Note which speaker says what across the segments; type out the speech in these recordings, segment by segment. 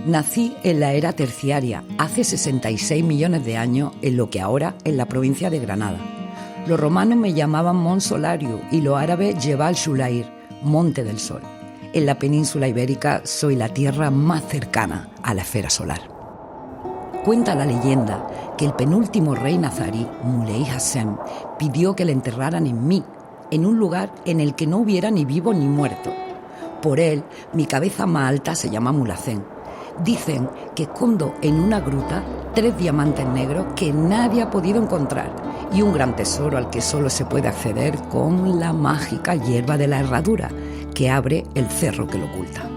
Speaker 1: Nací en la era terciaria, hace 66 millones de años, en lo que ahora es la provincia de Granada. Los romanos me llamaban Mont Solario y los árabes Jebal Shulair, Monte del Sol. En la península ibérica soy la tierra más cercana a la esfera solar. Cuenta la leyenda que el penúltimo rey nazarí, Muley Hassem, pidió que le enterraran en mí, en un lugar en el que no hubiera ni vivo ni muerto. Por él, mi cabeza más alta se llama Mulhacén. Dicen que escondo en una gruta 3 diamantes negros que nadie ha podido encontrar y un gran tesoro al que solo se puede acceder con la mágica hierba de la herradura que abre el cerro que lo oculta.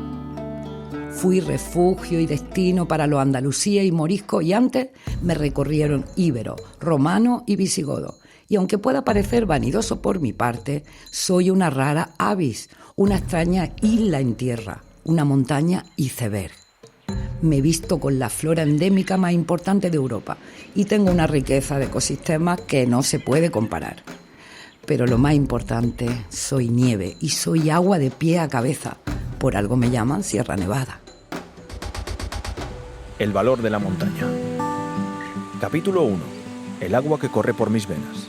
Speaker 1: Fui refugio y destino para los andalusíes y moriscos y antes me recorrieron íberos, romanos y visigodos. Y aunque pueda parecer vanidoso por mi parte, soy una rara avis, una extraña isla en tierra, una montaña iceberg. Me visto con la flora endémica más importante de Europa y tengo una riqueza de ecosistemas que no se puede comparar. Pero lo más importante, soy nieve y soy agua de pie a cabeza. Por algo me llaman Sierra Nevada.
Speaker 2: El valor de la montaña. Capítulo 1. El agua que corre por mis venas.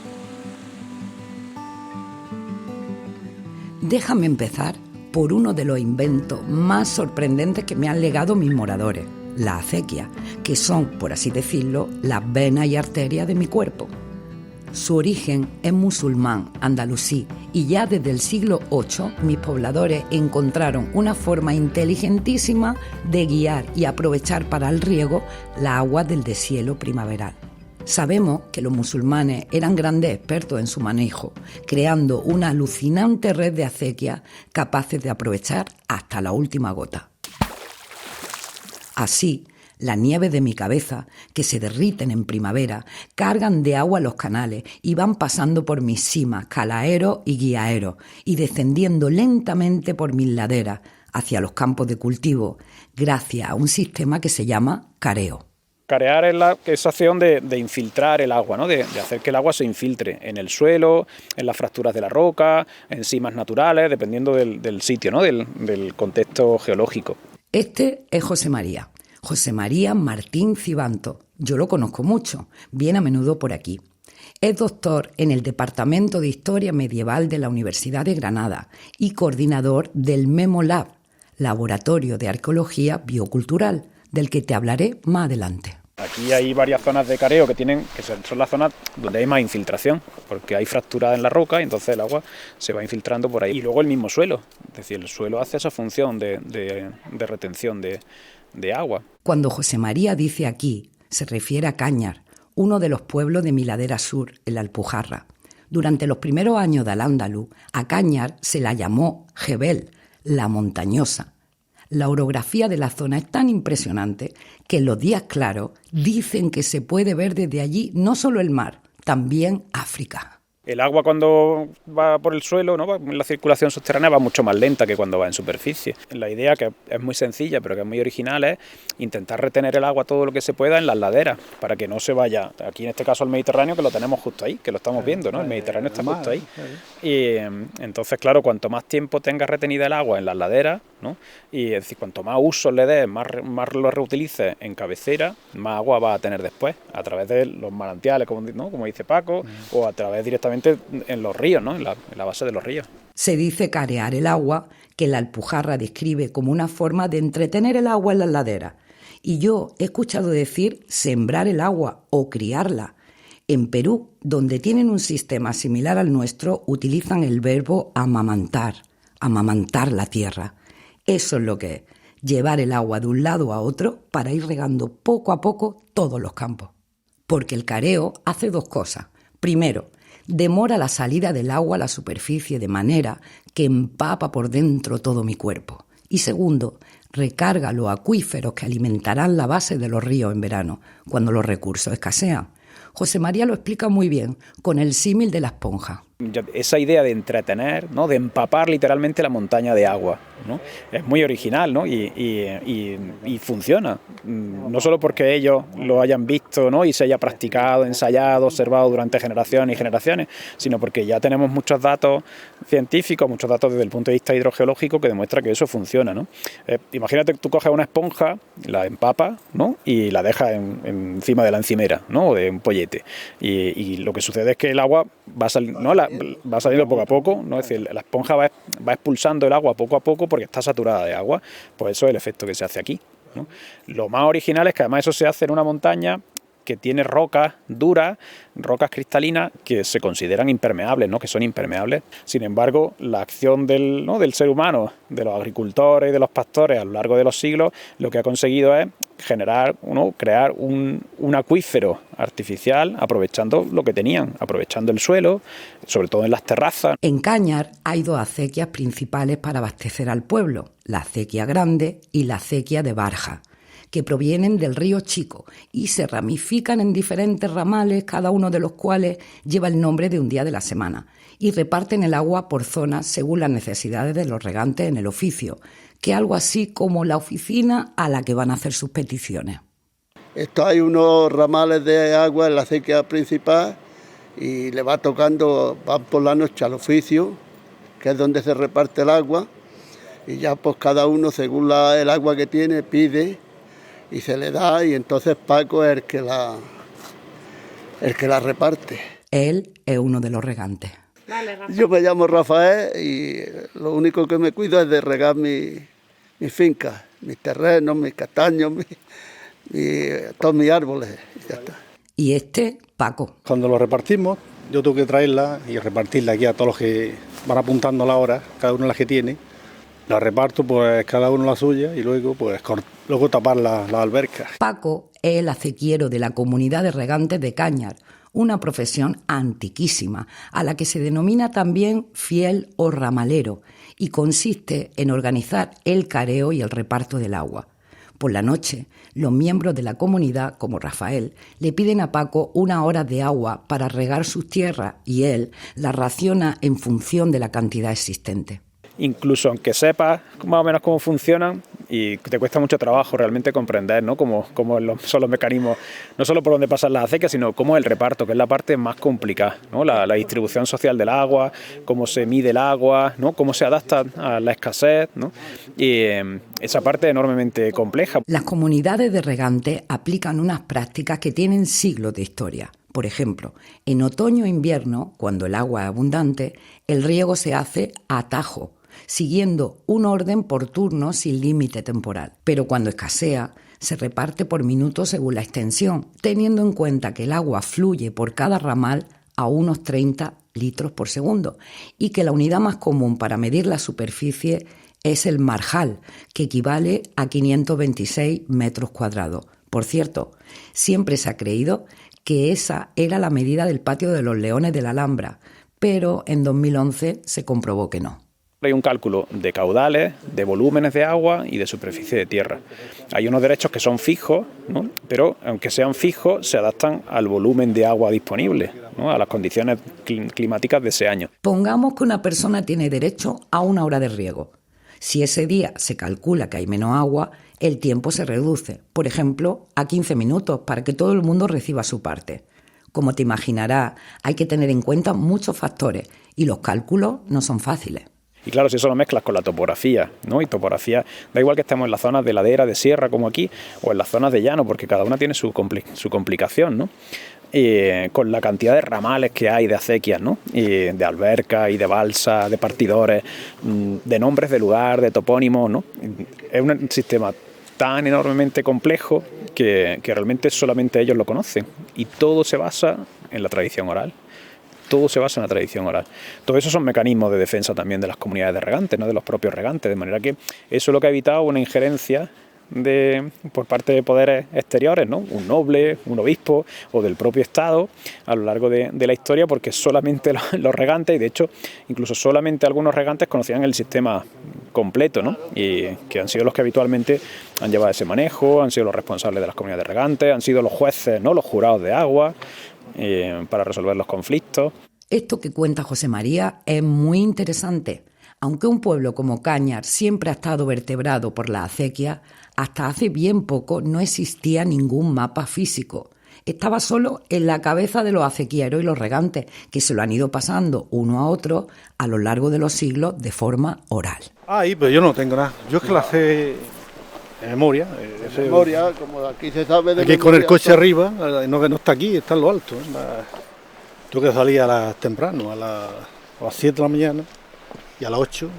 Speaker 1: Déjame empezar por uno de los inventos más sorprendentes que me han legado mis moradores, la acequia, que son, por así decirlo, las venas y arterias de mi cuerpo. Su origen es musulmán, andalusí, y ya desde el siglo VIII mis pobladores encontraron una forma inteligentísima de guiar y aprovechar para el riego las aguas del deshielo primaveral. Sabemos que los musulmanes eran grandes expertos en su manejo, creando una alucinante red de acequias capaces de aprovechar hasta la última gota. Así, las nieves de mi cabeza, que se derriten en primavera, cargan de agua los canales y van pasando por mis cimas, calaeros y guiaeros, y descendiendo lentamente por mis laderas hacia los campos de cultivo, gracias a un sistema que se llama careo.
Speaker 3: Carear es esa acción de infiltrar el agua, ¿no? de hacer que el agua se infiltre en el suelo, en las fracturas de la roca, en simas naturales, dependiendo del sitio, ¿no? del contexto geológico.
Speaker 1: Este es José María Martín Cibanto. Yo lo conozco mucho, viene a menudo por aquí. Es doctor en el Departamento de Historia Medieval de la Universidad de Granada y coordinador del MEMOLAB, Laboratorio de Arqueología Biocultural, del que te hablaré más adelante.
Speaker 3: Aquí hay varias zonas de careo que son las zonas donde hay más infiltración, porque hay fracturas en la roca y entonces el agua se va infiltrando por ahí. Y luego el mismo suelo, es decir, el suelo hace esa función de retención de agua.
Speaker 1: Cuando José María dice aquí, se refiere a Cañar, uno de los pueblos de mi ladera sur, en la Alpujarra. Durante los primeros años de Al-Ándalus, a Cañar se la llamó Jebel, la montañosa. La orografía de la zona es tan impresionante que en los días claros dicen que se puede ver desde allí no solo el mar, también África.
Speaker 3: El agua cuando va por el suelo, ¿no? La circulación subterránea va mucho más lenta que cuando va en superficie. La idea, que es muy sencilla pero que es muy original, es intentar retener el agua todo lo que se pueda en las laderas para que no se vaya, aquí en este caso al Mediterráneo, que lo tenemos justo ahí, que lo estamos viendo, ¿no? El Mediterráneo está justo ahí. Y entonces, claro, cuanto más tiempo tengas retenida el agua en las laderas, ¿no? Y es decir, cuanto más uso le des, más lo reutilices en cabecera, más agua va a tener después, a través de los manantiales, como dice Paco, o a través directamente en los ríos, ¿no? en la base de los ríos.
Speaker 1: Se dice carear el agua, que la Alpujarra describe como una forma de entretener el agua en las laderas. Y yo he escuchado decir sembrar el agua o criarla. En Perú, donde tienen un sistema similar al nuestro, utilizan el verbo amamantar la tierra. Eso es lo que es, llevar el agua de un lado a otro para ir regando poco a poco todos los campos. Porque el careo hace 2 cosas. Primero, demora la salida del agua a la superficie de manera que empapa por dentro todo mi cuerpo. Y segundo, recarga los acuíferos que alimentarán la base de los ríos en verano, cuando los recursos escasean. José María lo explica muy bien, con el símil de la esponja.
Speaker 3: Esa idea de entretener, ¿no? De empapar literalmente la montaña de agua, ¿no? Es muy original, ¿no? Y funciona. No solo porque ellos lo hayan visto, ¿no? Y se haya practicado, ensayado, observado durante generaciones y generaciones, sino porque ya tenemos muchos datos científicos, muchos datos desde el punto de vista hidrogeológico que demuestra que eso funciona, ¿no? Imagínate que tú coges una esponja, la empapas, ¿no? Y la dejas encima de la encimera, ¿no? O de un pollete. Y lo que sucede es que el agua va saliendo poco a poco, ¿no? Es decir, la esponja va expulsando el agua poco a poco porque está saturada de agua. Pues eso es el efecto que se hace aquí, ¿no? Lo más original es que además eso se hace en una montaña que tiene rocas duras, rocas cristalinas que se consideran impermeables, ¿no? Que son impermeables. Sin embargo, la acción del ser humano, de los agricultores y de los pastores a lo largo de los siglos, lo que ha conseguido es crear un acuífero artificial aprovechando lo que tenían, aprovechando el suelo, sobre todo en las terrazas.
Speaker 1: En Cañar hay 2 acequias principales para abastecer al pueblo, la acequia Grande y la acequia de Barja, que provienen del río Chico y se ramifican en diferentes ramales, cada uno de los cuales lleva el nombre de un día de la semana, y reparten el agua por zonas según las necesidades de los regantes en el oficio, que es algo así como la oficina a la que van a hacer sus peticiones.
Speaker 4: Esto hay unos ramales de agua en la acequia principal y le va tocando, van por la noche al oficio, que es donde se reparte el agua, y ya pues cada uno según el agua que tiene pide y se le da, y entonces Paco es el que la reparte.
Speaker 1: Él es uno de los regantes.
Speaker 5: Vale, Rafa.
Speaker 4: Yo me llamo Rafael y lo único que me cuido es de regar mi finca, mis terrenos, mis castaños, todos mis árboles, y ya está.
Speaker 1: Y este, Paco.
Speaker 6: Cuando lo repartimos, yo tengo que traerla y repartirla aquí a todos los que van apuntando la hora, cada uno las que tiene. La reparto, pues cada uno la suya, y luego tapar las albercas.
Speaker 1: Paco es el acequiero de la comunidad de regantes de Cañar, una profesión antiquísima, a la que se denomina también fiel o ramalero, y consiste en organizar el careo y el reparto del agua. Por la noche, los miembros de la comunidad, como Rafael, le piden a Paco 1 hora de agua para regar sus tierras y él la raciona en función de la cantidad existente.
Speaker 3: Incluso aunque sepas más o menos cómo funcionan, y te cuesta mucho trabajo realmente comprender, ¿no? cómo son los mecanismos, no solo por dónde pasan las acequias, sino cómo es el reparto, que es la parte más complicada, ¿no? La distribución social del agua, cómo se mide el agua, ¿no? Cómo se adapta a la escasez, ¿no? Y esa parte es enormemente compleja.
Speaker 1: Las comunidades de regantes aplican unas prácticas que tienen siglos de historia. Por ejemplo, en otoño e invierno, cuando el agua es abundante, el riego se hace a tajo, siguiendo un orden por turno sin límite temporal. Pero cuando escasea, se reparte por minutos según la extensión, teniendo en cuenta que el agua fluye por cada ramal a unos 30 litros por segundo y que la unidad más común para medir la superficie es el marjal, que equivale a 526 metros cuadrados. Por cierto, siempre se ha creído que esa era la medida del patio de los Leones de la Alhambra, pero en 2011 se comprobó que no.
Speaker 3: Hay un cálculo de caudales, de volúmenes de agua y de superficie de tierra. Hay unos derechos que son fijos, ¿no? Pero aunque sean fijos, se adaptan al volumen de agua disponible, ¿no? A las condiciones climáticas de ese año.
Speaker 1: Pongamos que una persona tiene derecho a 1 hora de riego. Si ese día se calcula que hay menos agua, el tiempo se reduce, por ejemplo, a 15 minutos para que todo el mundo reciba su parte. Como te imaginarás, hay que tener en cuenta muchos factores y los cálculos no son fáciles.
Speaker 3: Y claro, si eso lo mezclas con la topografía, ¿no? Y topografía, da igual que estemos en las zonas de ladera, de sierra, como aquí, o en las zonas de llano, porque cada una tiene su complicación, ¿no? Con la cantidad de ramales que hay de acequias, ¿no? Y de albercas y de balsas, de partidores, de nombres de lugar, de topónimos, ¿no? Es un sistema tan enormemente complejo que realmente solamente ellos lo conocen. Y todo se basa en la tradición oral. Todo se basa en la tradición oral. Todo eso son mecanismos de defensa también de las comunidades de regantes, ¿no? De los propios regantes, de manera que eso es lo que ha evitado una injerencia por parte de poderes exteriores, ¿no? Un noble, un obispo o del propio Estado a lo largo de la historia, porque solamente los regantes, y de hecho incluso solamente algunos regantes conocían el sistema completo, ¿no? Y que han sido los que habitualmente han llevado ese manejo, han sido los responsables de las comunidades de regantes, han sido los jueces, ¿no? Los jurados de agua para resolver los conflictos.
Speaker 1: Esto que cuenta José María es muy interesante. Aunque un pueblo como Cañar siempre ha estado vertebrado por la acequia, hasta hace bien poco no existía ningún mapa físico. Estaba solo en la cabeza de los acequieros y los regantes, que se lo han ido pasando uno a otro a lo largo de los siglos de forma oral.
Speaker 6: Ahí, pero yo no tengo nada. Yo es que la sé de memoria.
Speaker 4: Memoria, como aquí se sabe de
Speaker 6: aquí
Speaker 4: memoria,
Speaker 6: con el coche arriba, no que no está aquí, está en lo alto. Tengo que salir temprano, a las 7 de la mañana, y a las 8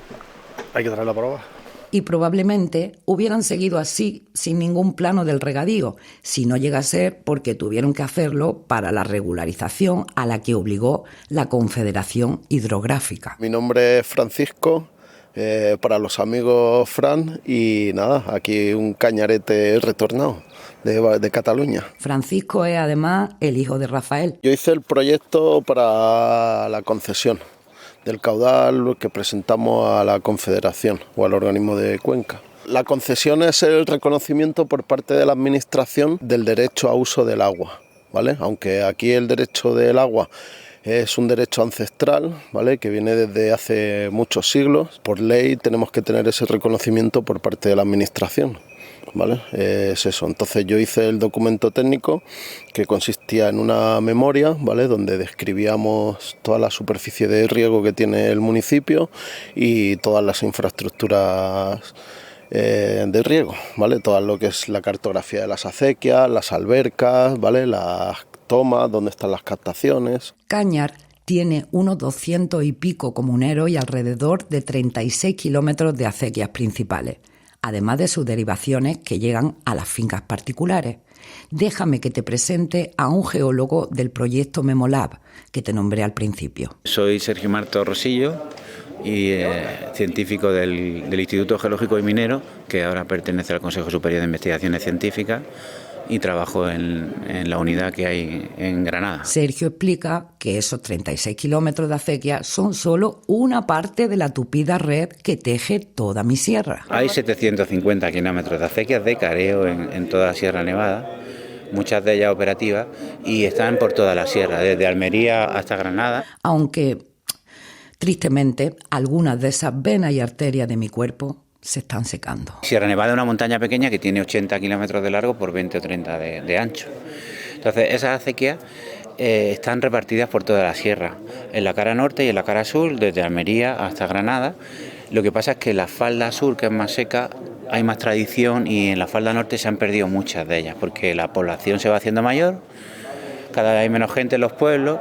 Speaker 6: hay que traerla para abajo.
Speaker 1: Y probablemente hubieran seguido así, sin ningún plano del regadío, si no llega a ser porque tuvieron que hacerlo para la regularización a la que obligó la Confederación Hidrográfica.
Speaker 4: Mi nombre es Francisco, para los amigos Fran, y nada, aquí un cañarete retornado de Cataluña.
Speaker 1: Francisco es además el hijo de Rafael.
Speaker 4: Yo hice el proyecto para la concesión del caudal que presentamos a la Confederación o al organismo de Cuenca. La concesión es el reconocimiento por parte de la Administración del derecho a uso del agua, ¿vale? Aunque aquí el derecho del agua es un derecho ancestral, ¿vale?, que viene desde hace muchos siglos. Por ley tenemos que tener ese reconocimiento por parte de la Administración, ¿vale? Es eso. Entonces yo hice el documento técnico que consistía en una memoria, ¿vale?, donde describíamos toda la superficie de riego que tiene el municipio y todas las infraestructuras de riego, ¿vale? Todo lo que es la cartografía de las acequias, las albercas, ¿vale?, las tomas, dónde están las captaciones.
Speaker 1: Cañar tiene unos 200 y pico comuneros y alrededor de 36 kilómetros de acequias principales, además de sus derivaciones que llegan a las fincas particulares. Déjame que te presente a un geólogo del proyecto Memolab, que te nombré al principio.
Speaker 5: Soy Sergio Marto Rosillo y científico del Instituto Geológico y Minero, que ahora pertenece al Consejo Superior de Investigaciones Científicas, y trabajo en la unidad que hay en Granada.
Speaker 1: Sergio explica que esos 36 kilómetros de acequia son solo una parte de la tupida red que teje toda mi sierra.
Speaker 5: Hay 750 kilómetros de acequias de careo en toda la Sierra Nevada, muchas de ellas operativas, y están por toda la sierra, desde Almería hasta Granada.
Speaker 1: Aunque, tristemente, algunas de esas venas y arterias de mi cuerpo se están secando.
Speaker 5: Sierra Nevada es una montaña pequeña que tiene 80 kilómetros de largo por 20 o 30 de ancho. Entonces esas acequias están repartidas por toda la sierra, en la cara norte y en la cara sur, desde Almería hasta Granada. Lo que pasa es que en la falda sur, que es más seca, hay más tradición, y en la falda norte se han perdido muchas de ellas, porque la población se va haciendo mayor, cada vez hay menos gente en los pueblos,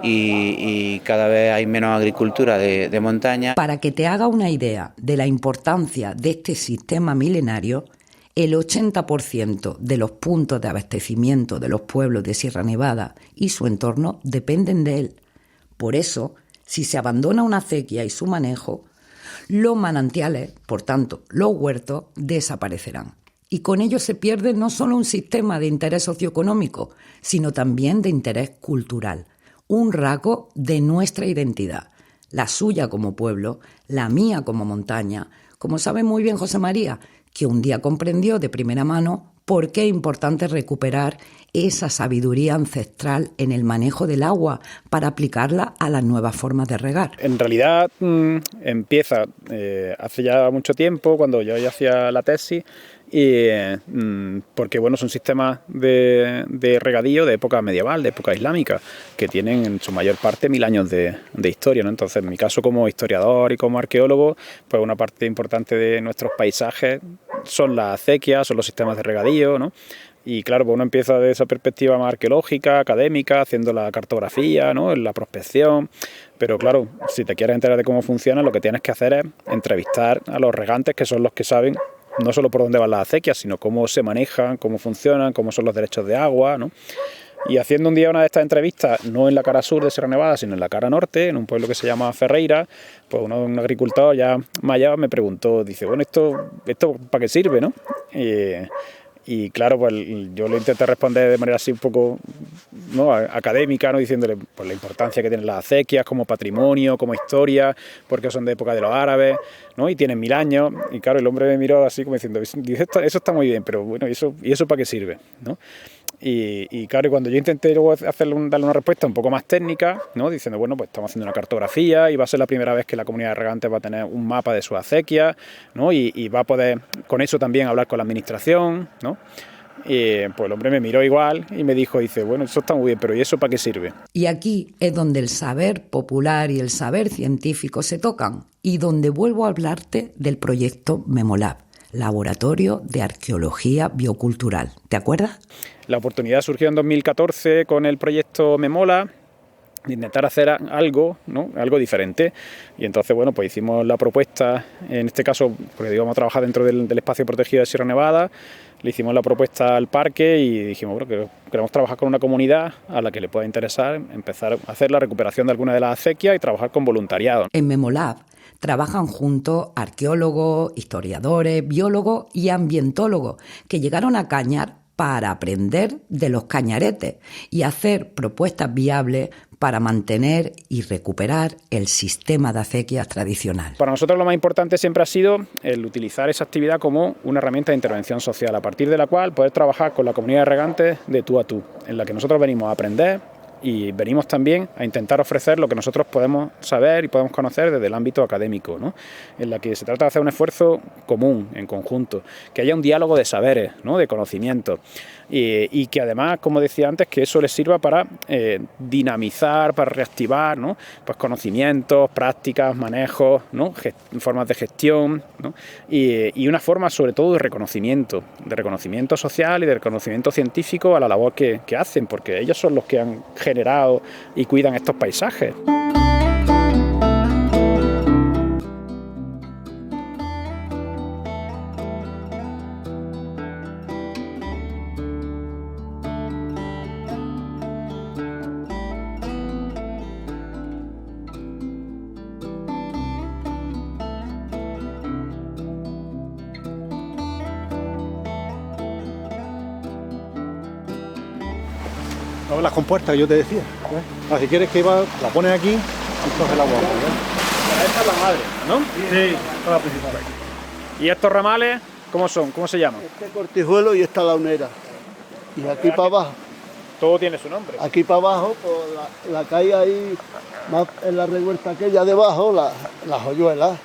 Speaker 5: y cada vez hay menos agricultura de montaña.
Speaker 1: Para que te haga una idea de la importancia de este sistema milenario, el 80% de los puntos de abastecimiento de los pueblos de Sierra Nevada y su entorno dependen de él. Por eso, si se abandona una acequia y su manejo, los manantiales, por tanto los huertos, desaparecerán. Y con ello se pierde no solo un sistema de interés socioeconómico, sino también de interés cultural. Un rasgo de nuestra identidad, la suya como pueblo, la mía como montaña, como sabe muy bien José María, que un día comprendió de primera mano por qué es importante recuperar esa sabiduría ancestral en el manejo del agua para aplicarla a las nuevas formas de regar.
Speaker 3: En realidad empieza hace ya mucho tiempo, cuando yo ya hacía la tesis, y porque bueno, son sistemas de regadío de época medieval, de época islámica, que tienen en su mayor parte 1000 años de historia, ¿no? Entonces, en mi caso como historiador y como arqueólogo, pues una parte importante de nuestros paisajes son las acequias, son los sistemas de regadío, ¿no? Y claro, pues uno empieza desde esa perspectiva más arqueológica, académica, haciendo la cartografía, ¿no?, la prospección. Pero claro, si te quieres enterar de cómo funciona, lo que tienes que hacer es entrevistar a los regantes, que son los que saben no solo por dónde van las acequias, sino cómo se manejan, cómo funcionan, cómo son los derechos de agua, ¿no? Y haciendo un día una de estas entrevistas, no en la cara sur de Sierra Nevada, sino en la cara norte, en un pueblo que se llama Ferreira, pues un agricultor ya mayor me preguntó, dice, bueno, ¿esto para qué sirve, no? Y claro, pues yo le intenté responder de manera así un poco, ¿no?, académica, ¿no?, diciéndole pues la importancia que tienen las acequias como patrimonio, como historia, porque son de época de los árabes, ¿no?, y tienen 1000 años. Y claro, el hombre me miró así como diciendo, eso está muy bien, pero bueno, ¿y eso para qué sirve?, ¿no? Y claro, cuando yo intenté luego darle una respuesta un poco más técnica, ¿no? Diciendo, bueno, pues estamos haciendo una cartografía y va a ser la primera vez que la comunidad de regantes va a tener un mapa de sus acequias, ¿no? Y va a poder con eso también hablar con la administración, ¿no? Y pues el hombre me miró igual y me dijo, dice, bueno, eso está muy bien, pero ¿y eso para qué sirve?
Speaker 1: Y aquí es donde el saber popular y el saber científico se tocan y donde vuelvo a hablarte del proyecto Memolab, Laboratorio de Arqueología Biocultural. ¿Te acuerdas?
Speaker 3: La oportunidad surgió en 2014 con el proyecto Memolab de intentar hacer algo, ¿no? Algo diferente. Y entonces, bueno, pues hicimos la propuesta, en este caso, porque íbamos a trabajar dentro del espacio protegido de Sierra Nevada, le hicimos la propuesta al parque y dijimos, bueno, que queremos trabajar con una comunidad a la que le pueda interesar empezar a hacer la recuperación de algunas de las acequias y trabajar con voluntariado.
Speaker 1: En Memolab trabajan juntos arqueólogos, historiadores, biólogos y ambientólogos que llegaron a Cañar para aprender de los cañaretes y hacer propuestas viables para mantener y recuperar el sistema de acequias tradicional.
Speaker 3: Para nosotros lo más importante siempre ha sido el utilizar esa actividad como una herramienta de intervención social, a partir de la cual poder trabajar con la comunidad de regantes de tú a tú, en la que nosotros venimos a aprender y venimos también a intentar ofrecer lo que nosotros podemos saber y podemos conocer desde el ámbito académico, ¿no? En la que se trata de hacer un esfuerzo común, en conjunto, que haya un diálogo de saberes, ¿no? De conocimientos, y que además, como decía antes, que eso les sirva para dinamizar, para reactivar, ¿no? Pues conocimientos, prácticas, manejos, ¿no? Formas de gestión, ¿no? Y una forma sobre todo de reconocimiento social y de reconocimiento científico a la labor que hacen, porque ellos son los que han generado y cuidan estos paisajes.
Speaker 6: No, las compuertas que yo te decía. Ah, si quieres que la pones aquí y coges el agua.
Speaker 3: Esta es la madre, ¿no?
Speaker 6: Sí, esta es la principal.
Speaker 3: ¿Y estos ramales cómo son? ¿Cómo se llaman?
Speaker 4: Este cortijuelo y esta launera. Y aquí para abajo.
Speaker 3: Todo tiene su nombre.
Speaker 4: Aquí para abajo, pues, la calle ahí, más en la revuelta aquella debajo, la joyuela.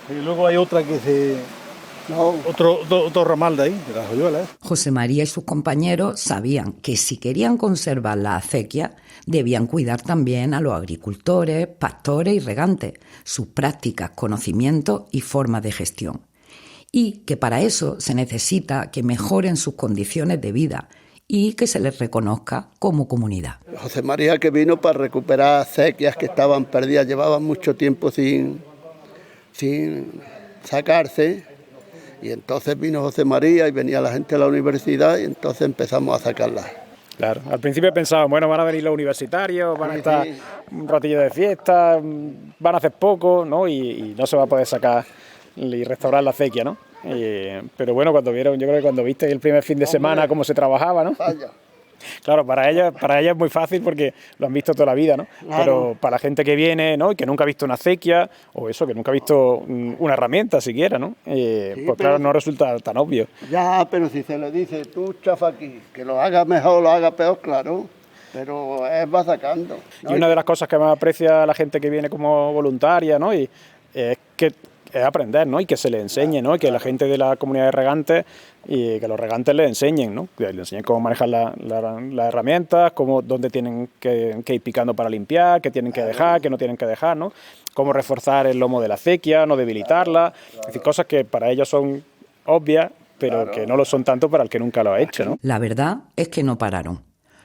Speaker 6: Y luego hay otra que se...
Speaker 4: No.
Speaker 6: Otro ramal de ahí, de las hoyuelas.
Speaker 1: José María y sus compañeros sabían que si querían conservar la acequia, debían cuidar también a los agricultores, pastores y regantes, sus prácticas, conocimientos y formas de gestión. Y que para eso se necesita que mejoren sus condiciones de vida y que se les reconozca como comunidad.
Speaker 4: José María, que vino para recuperar acequias que estaban perdidas, llevaban mucho tiempo sin sacarse. Y entonces vino José María y venía la gente de la universidad y entonces empezamos a sacarlas.
Speaker 3: Claro, al principio pensaba, bueno, van a venir los universitarios, van a estar un ratillo de fiesta, van a hacer poco, ¿no? Y no se va a poder sacar y restaurar la acequia, ¿no? Pero bueno, cuando vieron, yo creo que cuando viste el primer fin de semana cómo se trabajaba, ¿no?
Speaker 4: Vaya.
Speaker 3: Claro, para ella es muy fácil porque lo han visto toda la vida, ¿no?
Speaker 4: Claro.
Speaker 3: Pero para la gente que viene, ¿no? Y que nunca ha visto una acequia, o eso, que nunca ha visto una herramienta siquiera, ¿no? Pues claro, no resulta tan obvio.
Speaker 4: Ya, pero si se le dice, tú chafa aquí, que lo haga mejor o lo haga peor, claro, pero va sacando, ¿no?
Speaker 3: Y una de las cosas que más aprecia la gente que viene como voluntaria, ¿no? Y es que es aprender, ¿no? Y que se le enseñe, ¿no? Y que la gente de la comunidad de regantes y que los regantes le enseñen, ¿no? Que le enseñen cómo manejar las herramientas, dónde tienen que ir picando para limpiar, qué tienen que dejar, qué no tienen que dejar, ¿no? Cómo reforzar el lomo de la acequia, no debilitarla, es decir, cosas que para ellos son obvias, pero que no lo son tanto para el que nunca lo ha hecho, ¿no?
Speaker 1: La verdad es que no pararon.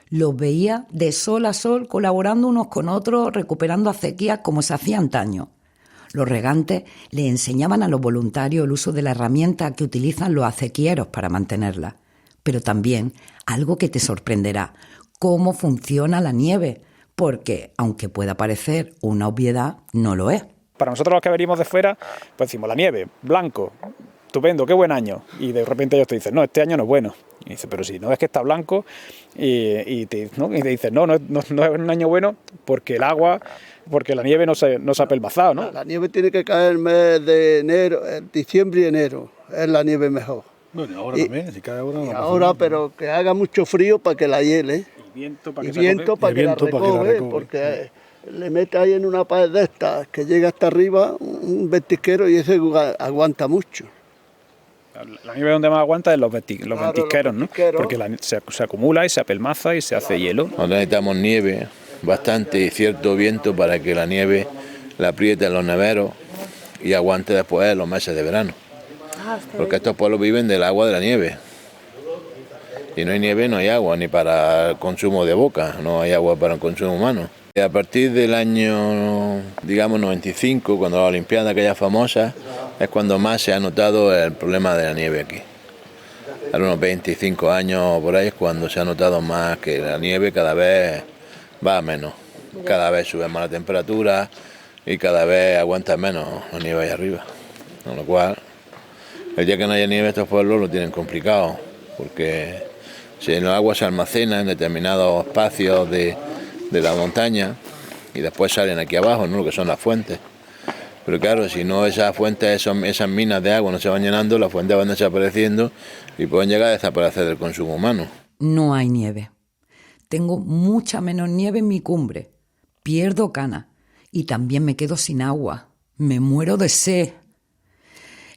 Speaker 1: Los veía de sol a sol colaborando unos con otros, recuperando acequias como se hacía antaño. Los regantes le enseñaban a los voluntarios el uso de la herramienta que utilizan los acequieros para mantenerla. Pero también, algo que te sorprenderá, cómo funciona la nieve, porque, aunque pueda parecer una obviedad, no lo es.
Speaker 3: Para nosotros los que venimos de fuera, pues decimos, la nieve, blanco, estupendo, qué buen año. Y de repente ellos te dicen, no, este año no es bueno. Y dice, pero si no ves que está blanco, y te dicen, no es un año bueno porque el agua, porque la nieve no se ha pelmazado, ¿no?
Speaker 4: La nieve tiene que caer el mes de enero, diciembre y enero, es la nieve mejor.
Speaker 6: Bueno, ahora
Speaker 4: Y-
Speaker 6: también, si cada hora no
Speaker 4: Y
Speaker 6: pasa
Speaker 4: ahora,
Speaker 6: nada.
Speaker 4: pero que haga mucho frío para que la hiele.
Speaker 3: Y viento para
Speaker 4: Y
Speaker 3: que se
Speaker 4: viento
Speaker 3: acoge.
Speaker 4: para que la
Speaker 6: viento para que la
Speaker 4: recoge,
Speaker 6: recoge.
Speaker 4: porque le mete ahí en una pared de estas que llega hasta arriba un ventisquero y ese aguanta mucho.
Speaker 3: La nieve donde más aguanta es los
Speaker 4: Claro,
Speaker 3: ventisqueros,
Speaker 4: los
Speaker 3: ¿no?
Speaker 4: ventisqueros.
Speaker 3: Porque se acumula y se apelmaza y se hace hielo.
Speaker 7: Nosotros necesitamos nieve, bastante y cierto viento para que la nieve la apriete en los neveros y aguante después los meses de verano. Porque estos pueblos viven del agua de la nieve. Si no hay nieve no hay agua, ni para el consumo de boca, no hay agua para el consumo humano. Y a partir del año, digamos, 95, cuando la Olimpiada aquella famosa, es cuando más se ha notado el problema de la nieve aquí. A unos 25 años por ahí es cuando se ha notado más que la nieve cada vez va a menos. Cada vez sube más la temperatura y cada vez aguanta menos la nieve ahí arriba. Con lo cual, el día que no haya nieve estos pueblos lo tienen complicado, porque si el agua se almacena en determinados espacios de la montaña y después salen aquí abajo, ¿no? Lo que son las fuentes. Pero claro, si no esas fuentes, esas minas de agua no se van llenando, las fuentes van desapareciendo y pueden llegar a desaparecer del consumo humano.
Speaker 1: No hay nieve. Tengo mucha menos nieve en mi cumbre. Pierdo cana y también me quedo sin agua. Me muero de sed.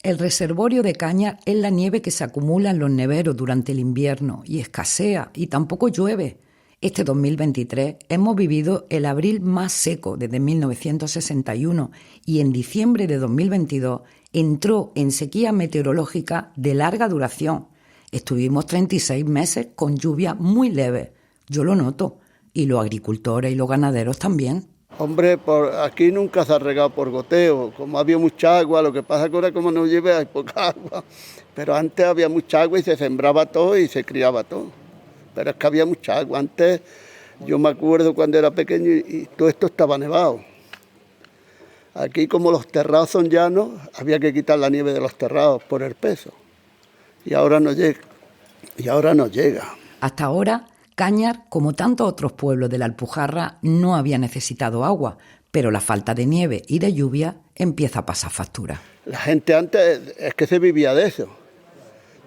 Speaker 1: El reservorio de caña es la nieve que se acumula en los neveros durante el invierno y escasea y tampoco llueve. Este 2023 hemos vivido el abril más seco desde 1961 y en diciembre de 2022 entró en sequía meteorológica de larga duración. Estuvimos 36 meses con lluvia muy leve. Yo lo noto, y los agricultores y los ganaderos también.
Speaker 4: Hombre, por aquí nunca se ha regado por goteo, como había mucha agua, lo que pasa es que ahora como no llueve hay poca agua, pero antes había mucha agua y se sembraba todo y se criaba todo. Pero es que había mucha agua. Antes, yo me acuerdo cuando era pequeño y todo esto estaba nevado. Aquí, como los terrados son llanos, había que quitar la nieve de los terrados por el peso. Y ahora no llega.
Speaker 1: Hasta ahora, Cañar, como tantos otros pueblos de la Alpujarra, no había necesitado agua, pero la falta de nieve y de lluvia empieza a pasar factura.
Speaker 4: La gente antes es que se vivía de eso,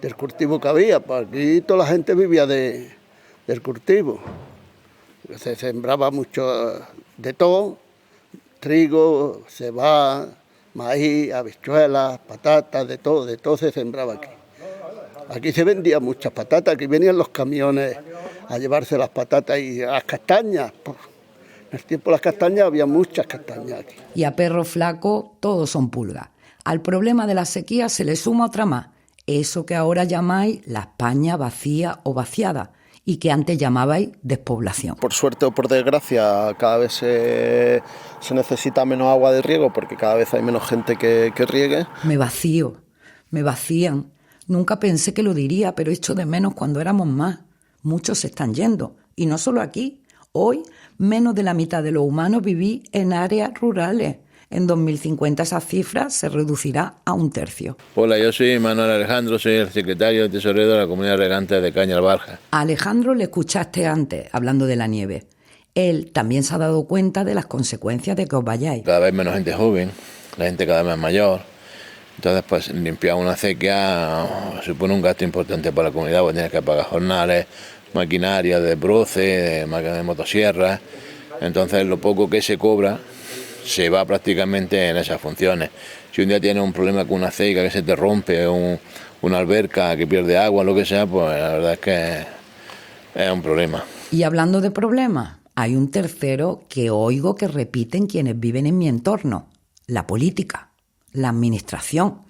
Speaker 4: del cultivo que había. Pues aquí toda la gente vivía del cultivo. Se sembraba mucho de todo, trigo, cebada, maíz, habichuelas, patatas, de todo se sembraba aquí. Aquí se vendían muchas patatas, aquí venían los camiones a llevarse las patatas y las castañas. En el tiempo de las castañas había muchas castañas aquí.
Speaker 1: Y a perro flaco todos son pulgas. Al problema de la sequía se le suma otra más, eso que ahora llamáis la España vacía o vaciada y que antes llamabais despoblación.
Speaker 8: Por suerte o por desgracia, cada vez se necesita menos agua de riego porque cada vez hay menos gente que riegue.
Speaker 1: Me vacío, me vacían. Nunca pensé que lo diría, pero echo de menos cuando éramos más. Muchos se están yendo, y no solo aquí. Hoy, menos de la mitad de los humanos vivís en áreas rurales. En 2050 esa cifra se reducirá a 1/3.
Speaker 7: Hola, yo soy Manuel Alejandro, soy el secretario de tesorero de la Comunidad Regante de Cañar Barja.
Speaker 1: A Alejandro le escuchaste antes, hablando de la nieve. Él también se ha dado cuenta de las consecuencias de que os vayáis.
Speaker 7: Cada vez menos gente joven, la gente cada vez mayor. Entonces, pues limpiar una acequia supone un gasto importante para la comunidad, porque tienes que pagar jornales, maquinaria de broce, de máquinas de motosierras. Entonces, lo poco que se cobra se va prácticamente en esas funciones. Si un día tienes un problema con una acequia que se te rompe, una alberca que pierde agua, lo que sea, pues la verdad es que es un problema.
Speaker 1: Y hablando de problemas, hay un tercero que oigo que repiten quienes viven en mi entorno: la política, la administración,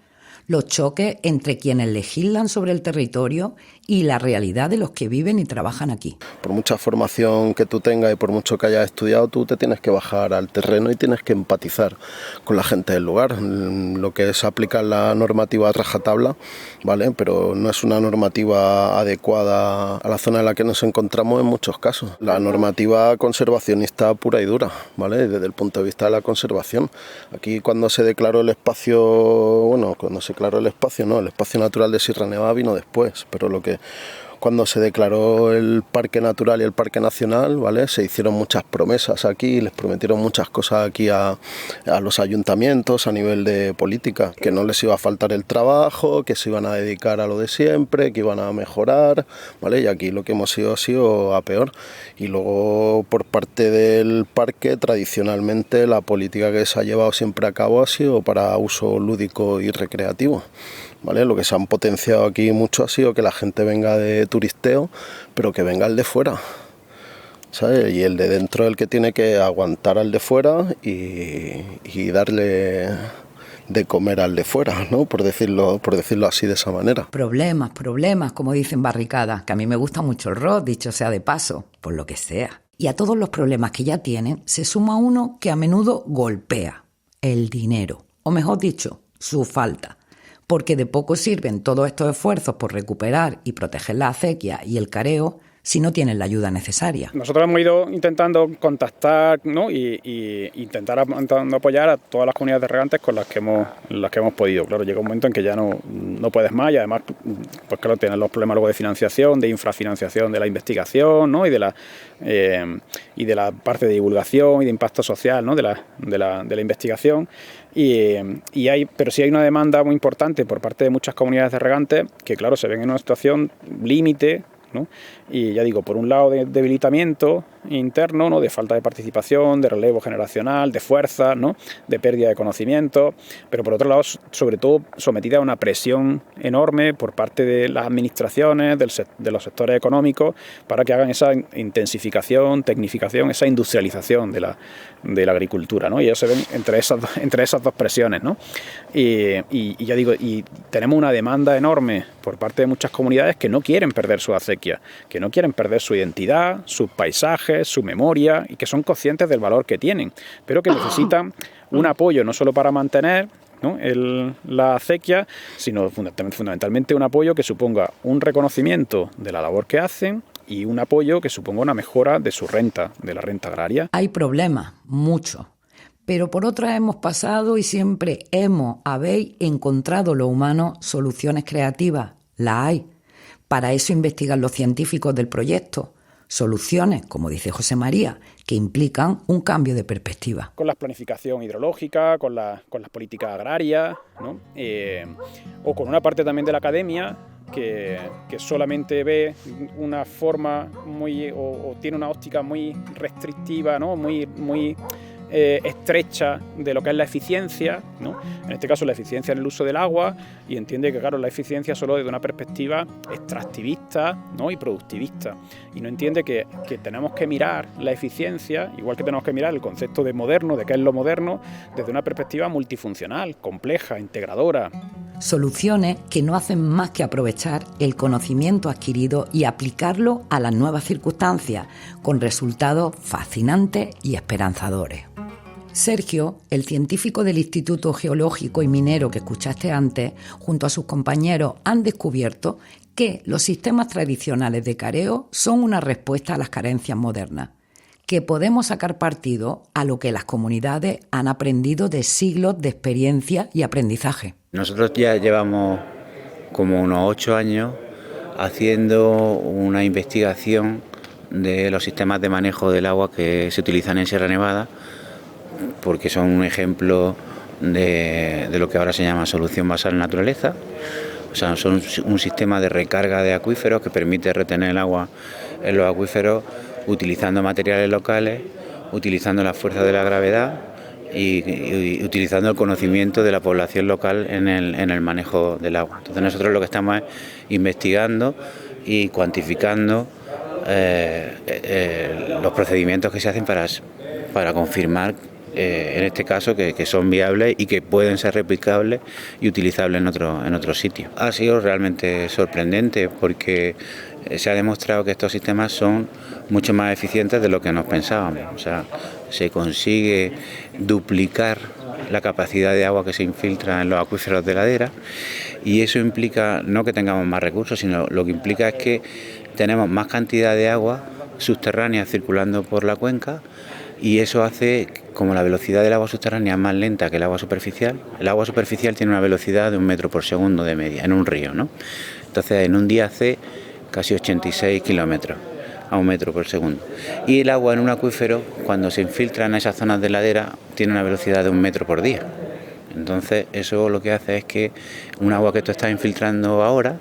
Speaker 1: los choques entre quienes legislan sobre el territorio y la realidad de los que viven y trabajan aquí.
Speaker 8: Por mucha formación que tú tengas y por mucho que hayas estudiado, tú te tienes que bajar al terreno y tienes que empatizar con la gente del lugar. Lo que es aplicar la normativa a rajatabla, ¿vale? Pero no es una normativa adecuada a la zona en la que nos encontramos en muchos casos. La normativa conservacionista pura y dura, ¿vale? Desde el punto de vista de la conservación. Aquí cuando se declaró el espacio, el espacio natural de Sierra Nevada vino después, pero cuando se declaró el Parque Natural y el Parque Nacional, ¿vale? Se hicieron muchas promesas aquí, les prometieron muchas cosas aquí a los ayuntamientos a nivel de política, que no les iba a faltar el trabajo, que se iban a dedicar a lo de siempre, que iban a mejorar, ¿vale? Y aquí lo que hemos ido ha sido a peor. Y luego por parte del parque, tradicionalmente la política que se ha llevado siempre a cabo ha sido para uso lúdico y recreativo, ¿vale? Lo que se han potenciado aquí mucho ha sido que la gente venga de turisteo, pero que venga el de fuera, ¿sabes? Y el de dentro es el que tiene que aguantar al de fuera y darle de comer al de fuera, ¿no? Por decirlo así, de esa manera.
Speaker 1: Problemas, como dicen Barricada, que a mí me gusta mucho el rock, dicho sea de paso, por lo que sea. Y a todos los problemas que ya tienen se suma uno que a menudo golpea: el dinero, o mejor dicho, su falta. Porque de poco sirven todos estos esfuerzos por recuperar y proteger la acequia y el careo si no tienen la ayuda necesaria.
Speaker 3: Nosotros hemos ido intentando contactar, ¿no? y intentar apoyar a todas las comunidades de regantes con las que hemos podido. Claro, llega un momento en que ya no puedes más, y además, pues claro, tienes los problemas luego de financiación, de infrafinanciación de la investigación, ¿no? y de la parte de divulgación y de impacto social, ¿no? de la investigación. Pero sí hay una demanda muy importante por parte de muchas comunidades de regantes que, claro, se ven en una situación límite, ¿no? Y ya digo, por un lado de debilitamiento interno, ¿no? De falta de participación, de relevo generacional, de fuerza, ¿no? De pérdida de conocimiento, pero por otro lado, sobre todo, sometida a una presión enorme por parte de las administraciones, de los sectores económicos, para que hagan esa intensificación, tecnificación, esa industrialización de la agricultura, ¿no? Y ellos se ven entre esas dos presiones, ¿no? Y ya digo, y tenemos una demanda enorme por parte de muchas comunidades que no quieren perder su acequia, que no quieren perder su identidad, sus paisajes, su memoria, y que son conscientes del valor que tienen, pero que necesitan un apoyo no solo para mantener, ¿no? la acequia, sino fundamentalmente un apoyo que suponga un reconocimiento de la labor que hacen y un apoyo que suponga una mejora de su renta, de la renta agraria.
Speaker 1: Hay problemas, muchos, pero por otras hemos pasado y siempre habéis encontrado los humanos soluciones creativas. Las hay. Para eso investigan los científicos del proyecto. Soluciones, como dice José María, que implican un cambio de perspectiva.
Speaker 3: Con la planificación hidrológica, con las políticas agrarias, ¿no? O con una parte también de la academia que solamente ve una forma o tiene una óptica muy restrictiva, ¿no? muy estrecha de lo que es la eficiencia, ¿no? En este caso la eficiencia en el uso del agua, y entiende que claro, la eficiencia solo desde una perspectiva extractivista, ¿no? Y productivista, y no entiende que tenemos que mirar la eficiencia, igual que tenemos que mirar el concepto de moderno, de qué es lo moderno, desde una perspectiva multifuncional, compleja, integradora.
Speaker 1: Soluciones que no hacen más que aprovechar el conocimiento adquirido y aplicarlo a las nuevas circunstancias, con resultados fascinantes y esperanzadores. Sergio, el científico del Instituto Geológico y Minero que escuchaste antes, junto a sus compañeros, han descubierto que los sistemas tradicionales de careo son una respuesta a las carencias modernas, que podemos sacar partido a lo que las comunidades han aprendido de siglos de experiencia y aprendizaje.
Speaker 5: Nosotros ya llevamos como unos 8 años haciendo una investigación de los sistemas de manejo del agua que se utilizan en Sierra Nevada, porque son un ejemplo de lo que ahora se llama solución basada en naturaleza. O sea, son un sistema de recarga de acuíferos que permite retener el agua en los acuíferos utilizando materiales locales, utilizando la fuerza de la gravedad y utilizando el conocimiento de la población local en el manejo del agua. Entonces nosotros lo que estamos es investigando y cuantificando los procedimientos que se hacen para confirmar en este caso que son viables y que pueden ser replicables y utilizables en otros sitios. Ha sido realmente sorprendente porque se ha demostrado que estos sistemas son mucho más eficientes de lo que nos pensábamos. O sea, se consigue duplicar la capacidad de agua que se infiltra en los acuíferos de ladera, y eso implica no que tengamos más recursos, sino lo que implica es que tenemos más cantidad de agua subterránea circulando por la cuenca, y eso hace, como la velocidad del agua subterránea es más lenta que el agua superficial tiene una velocidad de 1 metro por segundo de media en un río, ¿no? Entonces en un día hace casi 86 kilómetros a 1 metro por segundo. Y el agua en un acuífero, cuando se infiltra en esas zonas de ladera, tiene una velocidad de 1 metro por día. Entonces eso lo que hace es que un agua que tú estás infiltrando ahora,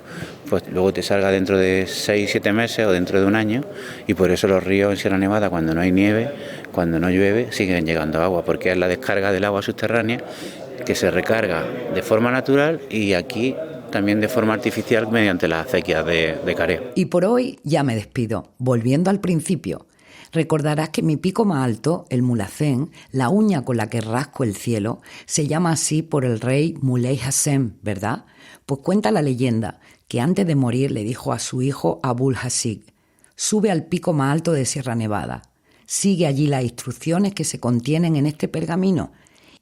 Speaker 5: pues luego te salga dentro de 6-7 meses o dentro de un año, y por eso los ríos en Sierra Nevada, cuando no hay nieve, cuando no llueve, siguen llegando agua, porque es la descarga del agua subterránea que se recarga de forma natural y aquí también de forma artificial mediante las acequias de careo.
Speaker 1: Y por hoy ya me despido, volviendo al principio. Recordarás que mi pico más alto, el Mulhacén, la uña con la que rasco el cielo, se llama así por el rey Muley Hassem, ¿verdad? Pues cuenta la leyenda que antes de morir le dijo a su hijo Abul Hasig: sube al pico más alto de Sierra Nevada, sigue allí las instrucciones que se contienen en este pergamino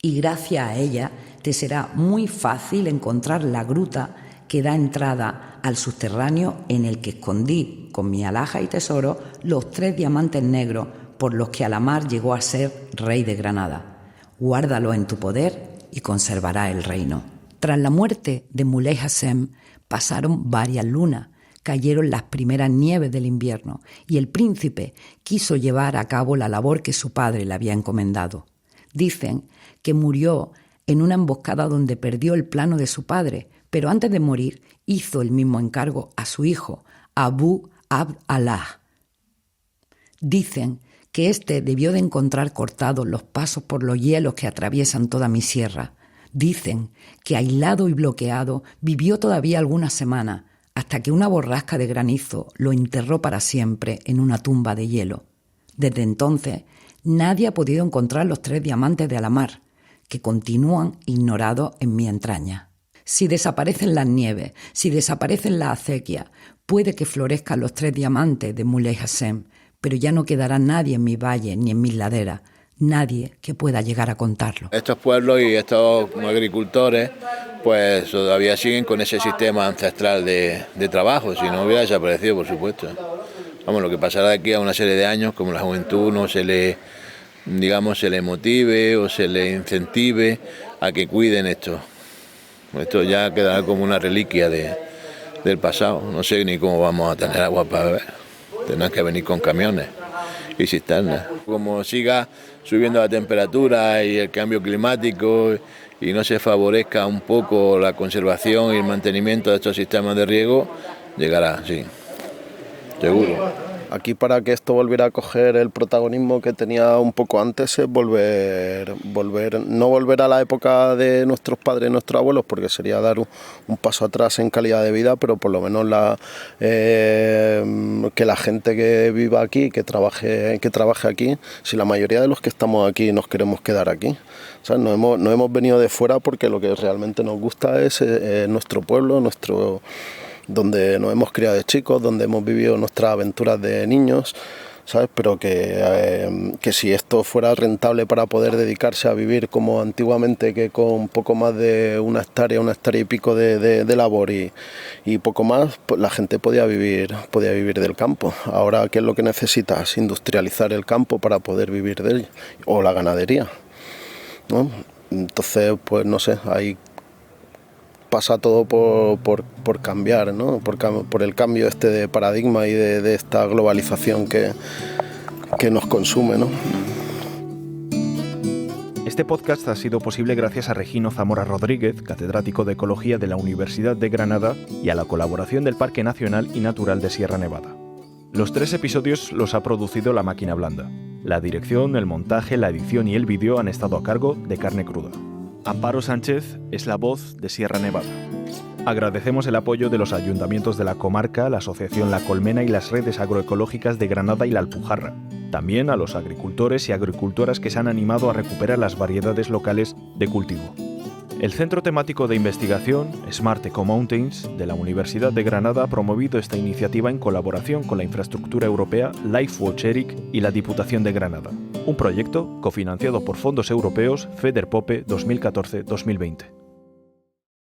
Speaker 1: y gracias a ella te será muy fácil encontrar la gruta que da entrada al subterráneo en el que escondí con mi alhaja y tesoro los 3 diamantes negros por los que Alamar llegó a ser rey de Granada. Guárdalo en tu poder y conservará el reino. Tras la muerte de Muley Hassem pasaron varias lunas, cayeron las primeras nieves del invierno y el príncipe quiso llevar a cabo la labor que su padre le había encomendado. Dicen que murió en una emboscada donde perdió el plano de su padre, pero antes de morir hizo el mismo encargo a su hijo, Abu Abd Allah. Dicen que éste debió de encontrar cortados los pasos por los hielos que atraviesan toda mi sierra. Dicen que aislado y bloqueado vivió todavía algunas semanas, hasta que una borrasca de granizo lo enterró para siempre en una tumba de hielo. Desde entonces, nadie ha podido encontrar los 3 diamantes de Alamar, que continúan ignorados en mi entraña. Si desaparecen las nieves, si desaparecen las acequias, puede que florezcan los 3 diamantes de Muley Hassem, pero ya no quedará nadie en mi valle ni en mis laderas, nadie que pueda llegar a contarlo.
Speaker 7: Estos pueblos y estos agricultores pues todavía siguen con ese sistema ancestral de trabajo, si no hubiera desaparecido, por supuesto. Vamos, lo que pasará de aquí a una serie de años, como la juventud no se le, digamos, se le motive o se le incentive a que cuiden esto. Esto ya quedará como una reliquia del pasado. No sé ni cómo vamos a tener agua para beber. Tendrán que venir con camiones y cisternas. Como siga subiendo la temperatura y el cambio climático y no se favorezca un poco la conservación y el mantenimiento de estos sistemas de riego, llegará, sí, seguro.
Speaker 8: Aquí, para que esto volviera a coger el protagonismo que tenía un poco antes, es no volver a la época de nuestros padres y nuestros abuelos, porque sería dar un paso atrás en calidad de vida, pero por lo menos que la gente que viva aquí, que trabaje aquí, si la mayoría de los que estamos aquí nos queremos quedar aquí. O sea, no hemos venido de fuera porque lo que realmente nos gusta es nuestro pueblo, donde nos hemos criado de chicos, donde hemos vivido nuestras aventuras de niños, ¿sabes? Pero que si esto fuera rentable para poder dedicarse a vivir como antiguamente, que con poco más de una hectárea y pico de labor y poco más, pues la gente podía vivir del campo. Ahora, ¿qué es lo que necesitas? Industrializar el campo para poder vivir de él, o la ganadería, ¿no? Entonces, pues no sé, hay pasa todo por cambiar, ¿no? Por el cambio de paradigma y de esta globalización que nos consume, ¿no?
Speaker 2: Este podcast ha sido posible gracias a Regino Zamora Rodríguez, catedrático de Ecología de la Universidad de Granada, y a la colaboración del Parque Nacional y Natural de Sierra Nevada. Los 3 episodios los ha producido La Máquina Blanda. La dirección, el montaje, la edición y el vídeo han estado a cargo de Carne Cruda. Amparo Sánchez es la voz de Sierra Nevada. Agradecemos el apoyo de los ayuntamientos de la comarca, la Asociación La Colmena y las redes agroecológicas de Granada y La Alpujarra. También a los agricultores y agricultoras que se han animado a recuperar las variedades locales de cultivo. El Centro Temático de Investigación Smart Eco Mountains de la Universidad de Granada ha promovido esta iniciativa en colaboración con la infraestructura europea LifeWatch ERIC y la Diputación de Granada. Un proyecto cofinanciado por fondos europeos FEDER-POPE 2014-2020.